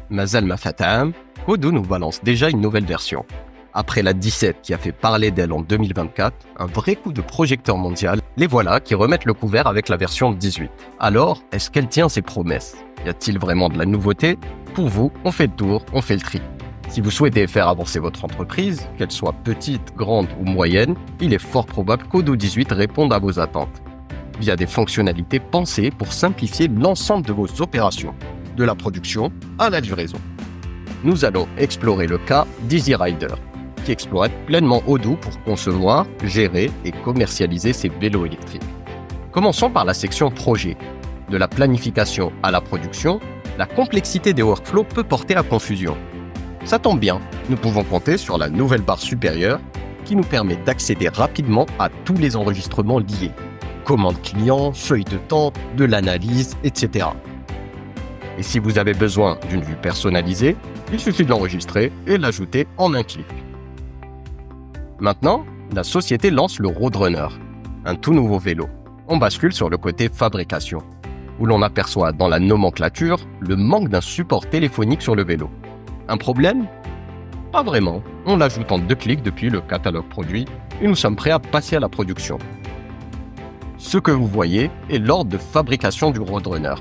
Mazal ma fatam, Odoo nous balance déjà une nouvelle version. Après la 17 qui a fait parler d'elle en 2024, un vrai coup de projecteur mondial, les voilà qui remettent le couvert avec la version 18. Alors, est-ce qu'elle tient ses promesses? Y a-t-il vraiment de la nouveauté? Pour vous, on fait le tour, on fait le tri. Si vous souhaitez faire avancer votre entreprise, qu'elle soit petite, grande ou moyenne, il est fort probable qu'Odoo 18 réponde à vos attentes, via des fonctionnalités pensées pour simplifier l'ensemble de vos opérations, de la production à la livraison. Nous allons explorer le cas d'Easy Rider, qui exploite pleinement Odoo pour concevoir, gérer et commercialiser ses vélos électriques. Commençons par la section projet. De la planification à la production, la complexité des workflows peut porter à confusion. Ça tombe bien, nous pouvons compter sur la nouvelle barre supérieure qui nous permet d'accéder rapidement à tous les enregistrements liés. Commandes clients, feuilles de temps, de l'analyse, etc. Et si vous avez besoin d'une vue personnalisée, il suffit de l'enregistrer et l'ajouter en un clic. Maintenant, la société lance le Roadrunner, un tout nouveau vélo. On bascule sur le côté fabrication, où l'on aperçoit dans la nomenclature le manque d'un support téléphonique sur le vélo. Un problème? Pas vraiment. On l'ajoute en 2 clics depuis le catalogue produit et nous sommes prêts à passer à la production. Ce que vous voyez est l'ordre de fabrication du Roadrunner.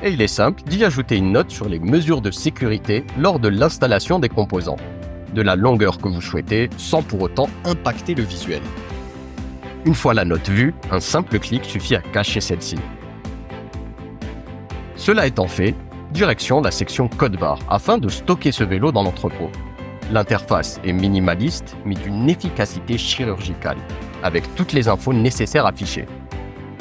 Et il est simple d'y ajouter une note sur les mesures de sécurité lors de l'installation des composants, de la longueur que vous souhaitez sans pour autant impacter le visuel. Une fois la note vue, un simple clic suffit à cacher celle-ci. Cela étant fait, direction la section code barre afin de stocker ce vélo dans l'entrepôt. L'interface est minimaliste mais d'une efficacité chirurgicale, avec toutes les infos nécessaires affichées.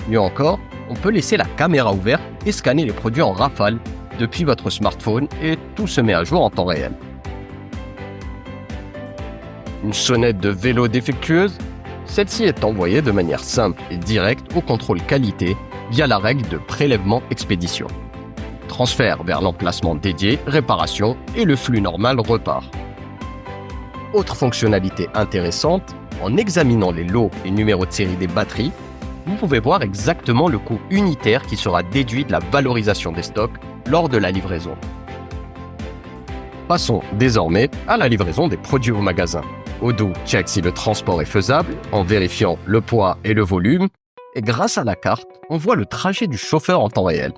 Mieux encore, on peut laisser la caméra ouverte et scanner les produits en rafale depuis votre smartphone et tout se met à jour en temps réel. Une sonnette de vélo défectueuse? Celle-ci est envoyée de manière simple et directe au contrôle qualité via la règle de prélèvement-expédition. Transfert vers l'emplacement dédié, réparation et le flux normal repart. Autre fonctionnalité intéressante, en examinant les lots et numéros de série des batteries, vous pouvez voir exactement le coût unitaire qui sera déduit de la valorisation des stocks lors de la livraison. Passons désormais à la livraison des produits au magasin. Odoo check si le transport est faisable en vérifiant le poids et le volume, et grâce à la carte, on voit le trajet du chauffeur en temps réel.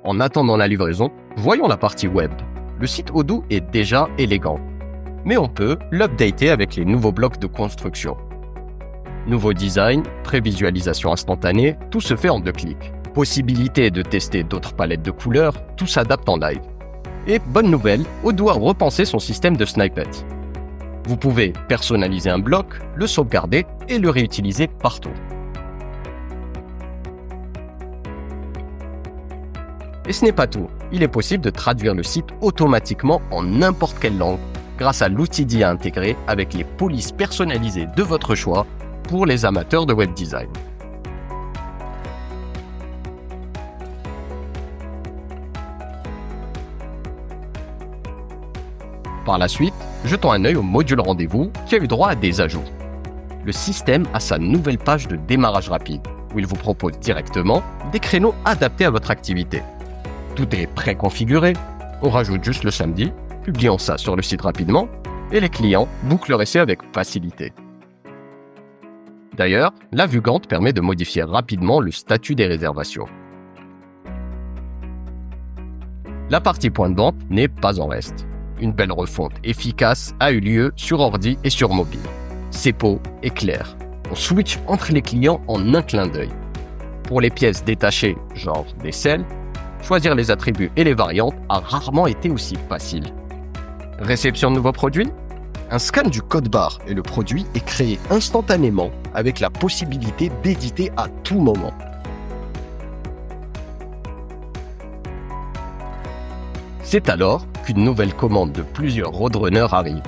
En attendant la livraison, voyons la partie web. Le site Odoo est déjà élégant, mais on peut l'updater avec les nouveaux blocs de construction. Nouveau design, prévisualisation instantanée, tout se fait en 2 clics. Possibilité de tester d'autres palettes de couleurs, tout s'adapte en live. Et bonne nouvelle, Odoo a repensé son système de snippets. Vous pouvez personnaliser un bloc, le sauvegarder et le réutiliser partout. Et ce n'est pas tout, il est possible de traduire le site automatiquement en n'importe quelle langue grâce à l'outil d'IA intégré avec les polices personnalisées de votre choix pour les amateurs de web design. Par la suite, jetons un œil au module rendez-vous qui a eu droit à des ajouts. Le système a sa nouvelle page de démarrage rapide où il vous propose directement des créneaux adaptés à votre activité. Tout est préconfiguré, on rajoute juste le samedi, publions ça sur le site rapidement et les clients bouclent leur essai avec facilité. D'ailleurs, la vue Gantt permet de modifier rapidement le statut des réservations. La partie point de vente n'est pas en reste. Une belle refonte efficace a eu lieu sur ordi et sur mobile. C'est beau et clair. On switch entre les clients en un clin d'œil. Pour les pièces détachées, genre des selles, choisir les attributs et les variantes a rarement été aussi facile. Réception de nouveaux produits? Un scan du code barre et le produit est créé instantanément avec la possibilité d'éditer à tout moment. C'est alors qu'une nouvelle commande de plusieurs Roadrunners arrive.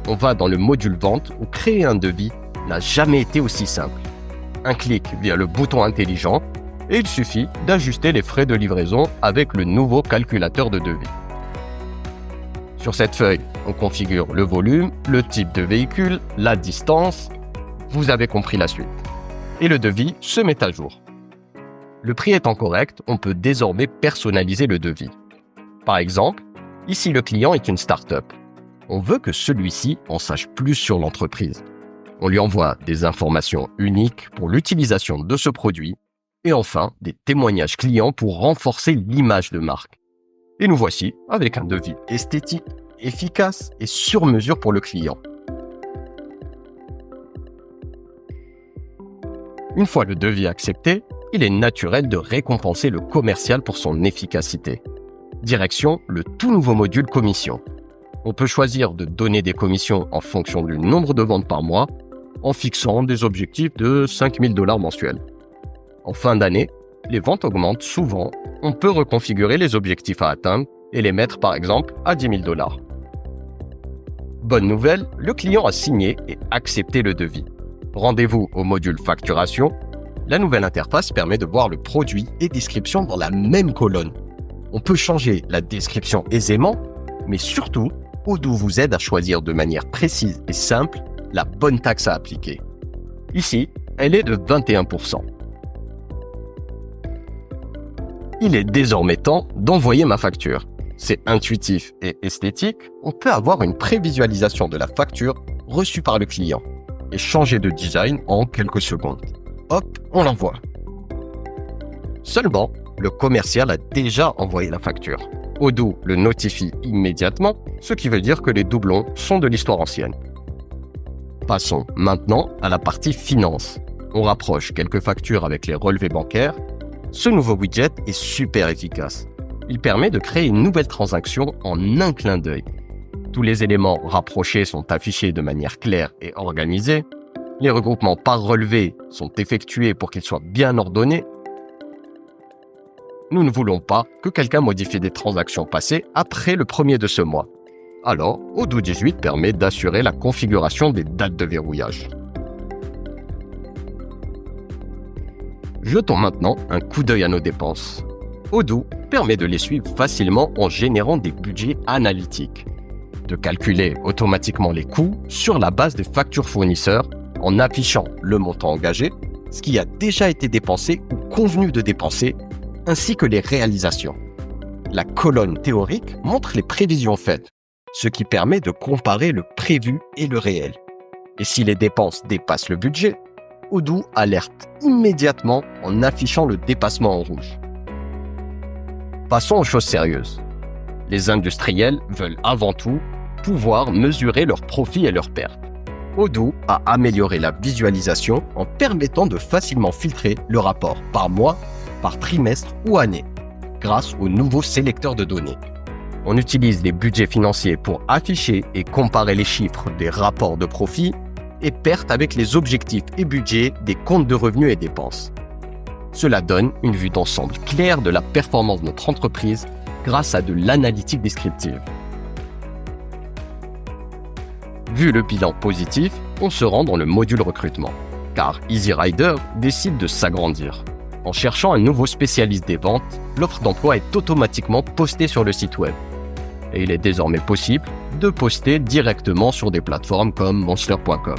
On va dans le module vente où créer un devis n'a jamais été aussi simple. Un clic via le bouton intelligent et il suffit d'ajuster les frais de livraison avec le nouveau calculateur de devis. Sur cette feuille, on configure le volume, le type de véhicule, la distance. Vous avez compris la suite. Et le devis se met à jour. Le prix étant correct, on peut désormais personnaliser le devis. Par exemple, ici le client est une start-up. On veut que celui-ci en sache plus sur l'entreprise. On lui envoie des informations uniques pour l'utilisation de ce produit et enfin des témoignages clients pour renforcer l'image de marque. Et nous voici avec un devis esthétique, efficace et sur mesure pour le client. Une fois le devis accepté, il est naturel de récompenser le commercial pour son efficacité. Direction le tout nouveau module commission. On peut choisir de donner des commissions en fonction du nombre de ventes par mois, en fixant des objectifs de $5 000 mensuels. En fin d'année, les ventes augmentent souvent. On peut reconfigurer les objectifs à atteindre et les mettre par exemple à $10 000. Bonne nouvelle, le client a signé et accepté le devis. Rendez-vous au module facturation. La nouvelle interface permet de voir le produit et description dans la même colonne. On peut changer la description aisément, mais surtout, Odoo vous aide à choisir de manière précise et simple la bonne taxe à appliquer. Ici, elle est de 21%. Il est désormais temps d'envoyer ma facture. C'est intuitif et esthétique, on peut avoir une prévisualisation de la facture reçue par le client et changer de design en quelques secondes. Hop, on l'envoie. Seulement, le commercial a déjà envoyé la facture. Odoo le notifie immédiatement, ce qui veut dire que les doublons sont de l'histoire ancienne. Passons maintenant à la partie finance. On rapproche quelques factures avec les relevés bancaires. Ce nouveau widget est super efficace. Il permet de créer une nouvelle transaction en un clin d'œil. Tous les éléments rapprochés sont affichés de manière claire et organisée. Les regroupements par relevé sont effectués pour qu'ils soient bien ordonnés. Nous ne voulons pas que quelqu'un modifie des transactions passées après le 1er de ce mois. Alors, Odoo 18 permet d'assurer la configuration des dates de verrouillage. Jetons maintenant un coup d'œil à nos dépenses. Odoo permet de les suivre facilement en générant des budgets analytiques, de calculer automatiquement les coûts sur la base des factures fournisseurs en affichant le montant engagé, ce qui a déjà été dépensé ou convenu de dépenser, ainsi que les réalisations. La colonne théorique montre les prévisions faites, ce qui permet de comparer le prévu et le réel. Et si les dépenses dépassent le budget, Odoo alerte immédiatement en affichant le dépassement en rouge. Passons aux choses sérieuses. Les industriels veulent avant tout pouvoir mesurer leurs profits et leurs pertes. Odoo a amélioré la visualisation en permettant de facilement filtrer le rapport par mois, par trimestre ou année, grâce au nouveau sélecteur de données. On utilise les budgets financiers pour afficher et comparer les chiffres des rapports de profit et pertes avec les objectifs et budgets des comptes de revenus et dépenses. Cela donne une vue d'ensemble claire de la performance de notre entreprise grâce à de l'analytique descriptive. Vu le bilan positif, on se rend dans le module recrutement, car EasyRider décide de s'agrandir. En cherchant un nouveau spécialiste des ventes, l'offre d'emploi est automatiquement postée sur le site web. Et il est désormais possible de poster directement sur des plateformes comme Monster.com.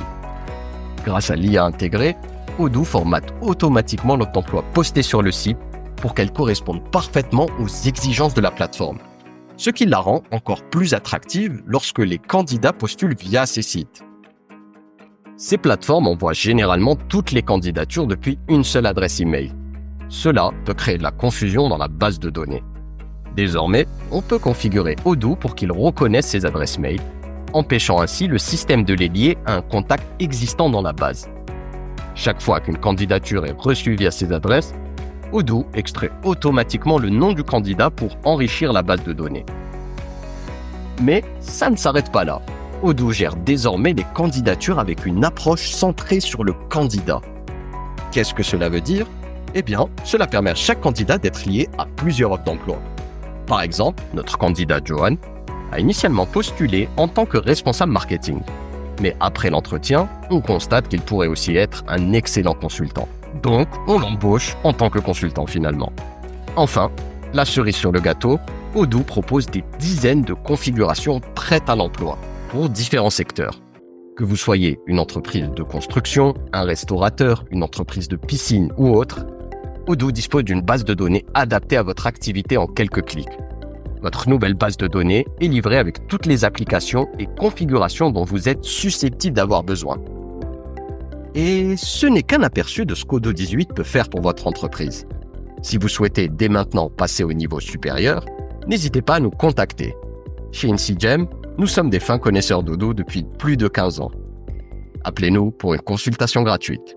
Grâce à l'IA intégrée, Odoo formate automatiquement l'offre d'emploi postée sur le site pour qu'elle corresponde parfaitement aux exigences de la plateforme, ce qui la rend encore plus attractive lorsque les candidats postulent via ces sites. Ces plateformes envoient généralement toutes les candidatures depuis une seule adresse email. Cela peut créer de la confusion dans la base de données. Désormais, on peut configurer Odoo pour qu'il reconnaisse ces adresses mail, empêchant ainsi le système de les lier à un contact existant dans la base. Chaque fois qu'une candidature est reçue via ces adresses, Odoo extrait automatiquement le nom du candidat pour enrichir la base de données. Mais ça ne s'arrête pas là. Odoo gère désormais les candidatures avec une approche centrée sur le candidat. Qu'est-ce que cela veut dire ? Eh bien, cela permet à chaque candidat d'être lié à plusieurs offres d'emploi. Par exemple, notre candidat Johan a initialement postulé en tant que responsable marketing. Mais après l'entretien, on constate qu'il pourrait aussi être un excellent consultant. Donc, on l'embauche en tant que consultant finalement. Enfin, la cerise sur le gâteau, Odoo propose des dizaines de configurations prêtes à l'emploi pour différents secteurs. Que vous soyez une entreprise de construction, un restaurateur, une entreprise de piscine ou autre, Odoo dispose d'une base de données adaptée à votre activité en quelques clics. Votre nouvelle base de données est livrée avec toutes les applications et configurations dont vous êtes susceptible d'avoir besoin. Et ce n'est qu'un aperçu de ce qu'Odoo 18 peut faire pour votre entreprise. Si vous souhaitez dès maintenant passer au niveau supérieur, n'hésitez pas à nous contacter. Chez Insigem, nous sommes des fins connaisseurs d'Odoo depuis plus de 15 ans. Appelez-nous pour une consultation gratuite.